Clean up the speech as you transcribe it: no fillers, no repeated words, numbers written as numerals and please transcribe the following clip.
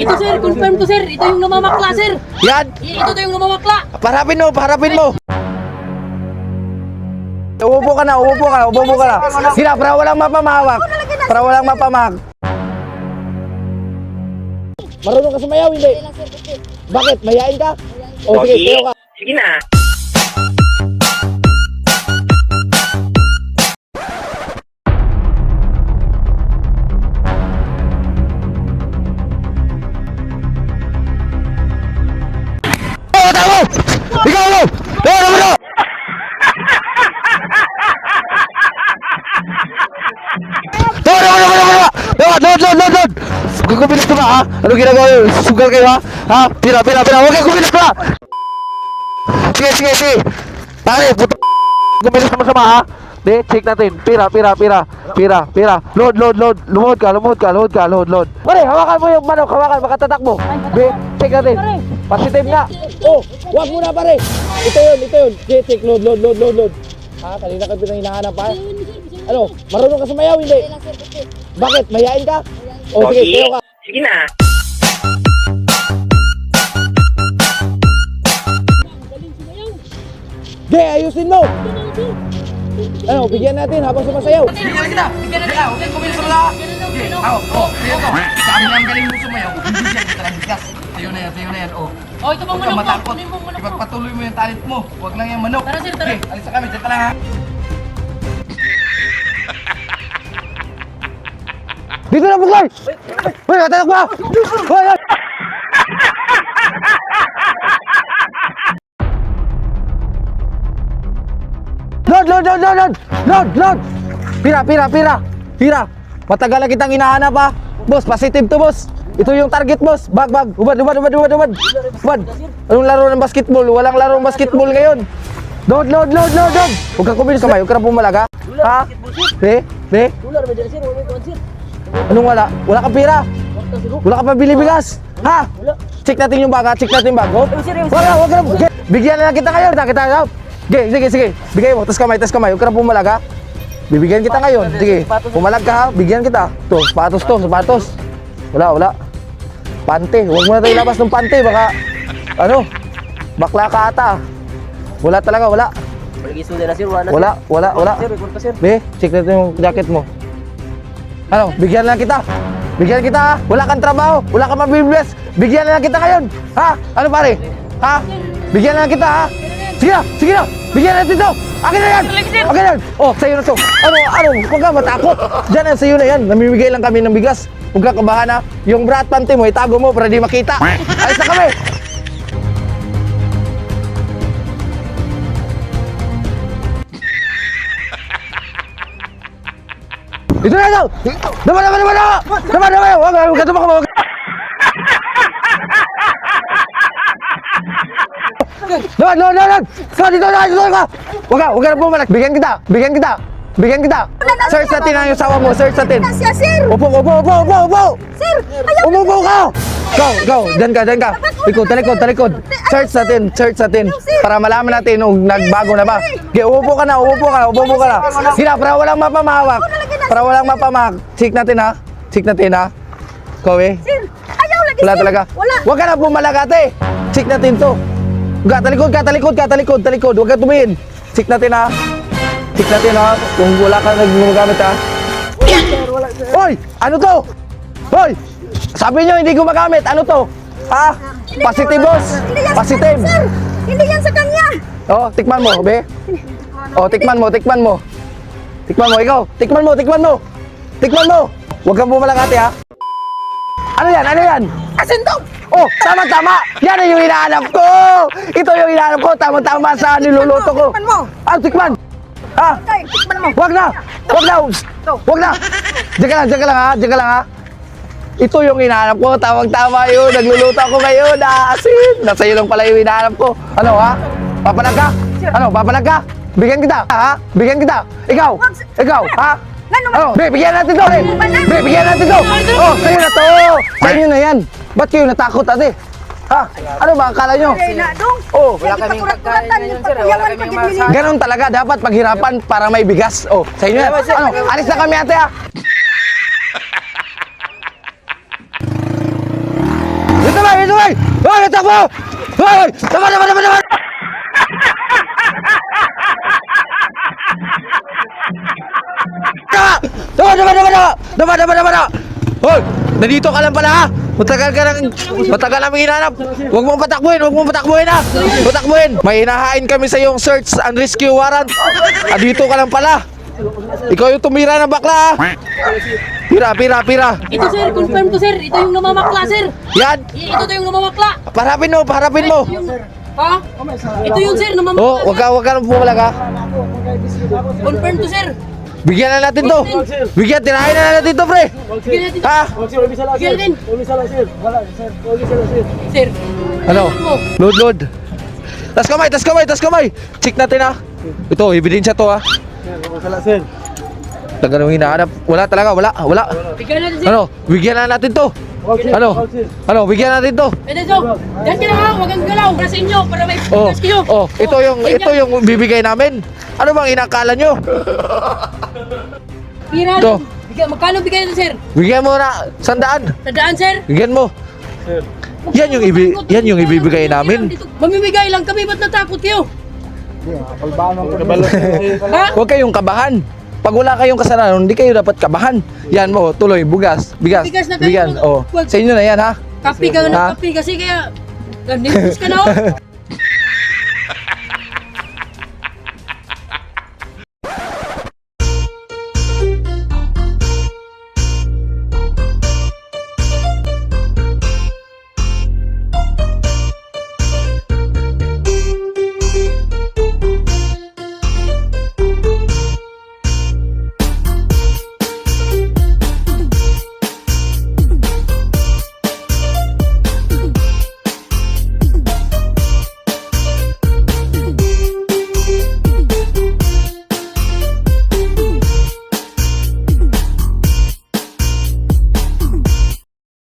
Ito sir, confirm to sir. Ito yung namamakla sir. Yan. Ito to yung namamakla. Parapin mo, parapin mo. Umupo ka na, umupo ka na, umupo ka na. Sila, para walang mapamahawak. Para walang mapamahawak. Marunong ka sumayaw, hindi? Bakit? Mayain ka? O sige, tayo ka. Sige na. Oh, tama! Ikaw mo! Tama mo! Load! Kukubilis ka ba, ha? Ano ginagawa yun? Sugal kayo, ha? Ha? Pira! Huwag kayo kubilis ka! Sige! Pare, puto! Kubilis ka masama, ha? Di, check natin. Pira! Load! Lumuhod ka! Pare, hawakan mo yung manok, baka tatakbo. Di, check natin. Positive nga. Oh, wag muna, pare! Ito yun. Di, check, load. Ha? Kanina ka hinahanap, ha? Ano? Marunong ka sumayaw, hindi? Bakit? Mayain ka? O sige, tayo ka. Sige na. Ge, ayusin mo! Ano, bigyan natin habang sumasayaw. Bigyan kita! Huwag kang kumilis sa mga! Sabi niya ang galing mo sumayaw. Hindi siya kita lang bigas. Sayo na yan. Oh, ito bang Huwag kang manok matakot. mo? Ito bang manok mo? Ipagpatuloy mo yung talent mo. Huwag lang yung manok. Tara, sir, tara. Okay, alis na kami. Diyan ka lang, ha? Dito na, Buklay! Uy, katanak mo! Uy! Load! Pira! Matagal na kitang hinahanap, ha? Boss, positive to, boss! Ito yung target, boss! Bag! Ubad! Anong laro ng basketball? Walang laro ng basketball ngayon! Load! Huwag kang kumilis kamay, huwag ka na pumalaga! Ha? Be? Dolar ba dyan sir? Wala ko sir. Anong wala? Wala kang pira! Wala ka pabili bigas! Ha? Wala. Check natin yung bag, ha? Check natin yung bag, oh! Sir, Wag ka! Bigyan na lang kita ngayon! Sige! Bigay mo, tas kamay! Huwag ka na pumalag, ha? Bibigyan kita ngayon. Sige, pumalag ka, ha? Bigyan kita. Sapatos. Wala. Pante. Huwag mo na tayo labas ng pante. Baka, bakla ka ata. Wala talaga. Pag-isuda na sir, wala. Wala. Sir, record ka sir. Be, check natin yung jacket mo. Ano, bigyan na lang kita. Ha? Wala kang trabaho. Wala kang mabibilas. Bigyan na lang kita ngayon. Ha? Ano pare? Ha? Bigyan na lang kita, ha? Sige na. Bigyan natin ito. Akin na yan. Oh, sa'yo na to. Ano? Huwag ka matakot. Diyan na, sa'yo na yan. Namimigay lang kami ng bigas. Huwag ka kabahan, ha? Yung bra at pante mo, itago mo para di makita. Alis na kami. Ito na ito! Naman! Huwag ka tumakbo! Naman! Dito ka! Huwag ka na pumalak! Bigyan kita! Search natin ang yung sawa mo! Search natin! Siya, sir! Upo! Sir! Ayaw! Umupo ka! Go! Diyan ka! Talikod! Search natin! Para malaman natin kung nagbago na ba. Okay, umupo ka na! Sila, para walang mapamahawak! Check natin, ha? Kowe? Sir! Ayaw lagi, Wala sir! talaga? Wala! Huwag ka na pumalag, ate! Check natin to! Talikod! Huwag ka tumingin! Check natin, ha? Kung wala ka nagmagamit, ha? Hoy! Ano to? Hoy! Sabi nyo hindi gumagamit. Ano to? Ha? Positive, boss. Hindi yan sa Positive. kanya, sir! Hindi yan sa kanya! Oh, tikman mo, be. Oh, tikman mo. Ikaw. Tikman mo. Huwag kang bumalang, ate, ha? Ano yan? Asindog! Oh, tama. Yan yung hinahanap ko. Ito yung hinahanap ko. Tama sa niluluto ko. Tikman mo! Tikman. Ha? Okay, tikman mo! Wag na. Diyan ka lang, ha? Ito yung hinahanap ko. Tama yun. Nagluluto ako ngayon. Asin. Nasa iyo lang pala yung hinahanap ko. Ano, ha? Papalag ka? Bigyan kita, ha? Ikaw, ha? Ano? Bigyan natin to, Oh, sa'yo na to. Sa inyo na yan. Ba't kayo natakot, ate? Ha? Ano ba? Akala nyo? Oh, Wala kaming pagkain ngayon, sir. Wala kaming masahe. ganon talaga. Dapat paghirapan para may bigas. Oh, sa inyo yan. Ano? Alis na kami, ate, ha? Hoy! Hoy! Takbo! Hoy! Naman! Naman! Hoy! Nandito ka lang pala ha! Matagal nang hinanap! Huwag mong patakbuhin ha! Patakbuhin! May hinahain kami sa iyong search and rescue warrant! Dito ka lang pala! Ikaw yung tumira ng bakla ha! Pira! Ito sir, confirm to sir. Ito yung namamakla sir. Yan! Ito to yung namamakla. Paharapin mo! Ha? Ito yung sir, namamakla. Oh, wag ka nang pumalag ha! Confirm to sir. Bigyan na natin to! Tirahin na natin to pre! Bigyan natin. Ha? Bigyan natin. Sir. Ano? Load! Tas kamay! Check natin ha! Ito, ebidensya to ha! Talaga nung hinahanap. Wala. Bigyan natin sir. Ano? Bigyan na natin to. Ano? Bigyan natin to. Ito so. Diyan ka na ha. Huwag kang galaw. Para sa inyo. Para may bigas kayo. Ito yung bibigay namin. Ano bang inakala nyo? Pira. Ito. Magkano bigay natin sir? Bigyan mo na 100. Tandaan sir. Bigyan mo. Yan yung ibibigay namin. Mamimigay lang kami. Ba't natakot kayo? Ha? Huwag kayong kabahan. Pag wala kayong kasalanan, hindi kayo dapat kabahan. Yan mo, tuloy, bigas. Bigas na kayo. Bigyan. Oh. Sa inyo na yan ha. Kapi ka Ha? na kapi kasi kaya. Ganun ka na oh.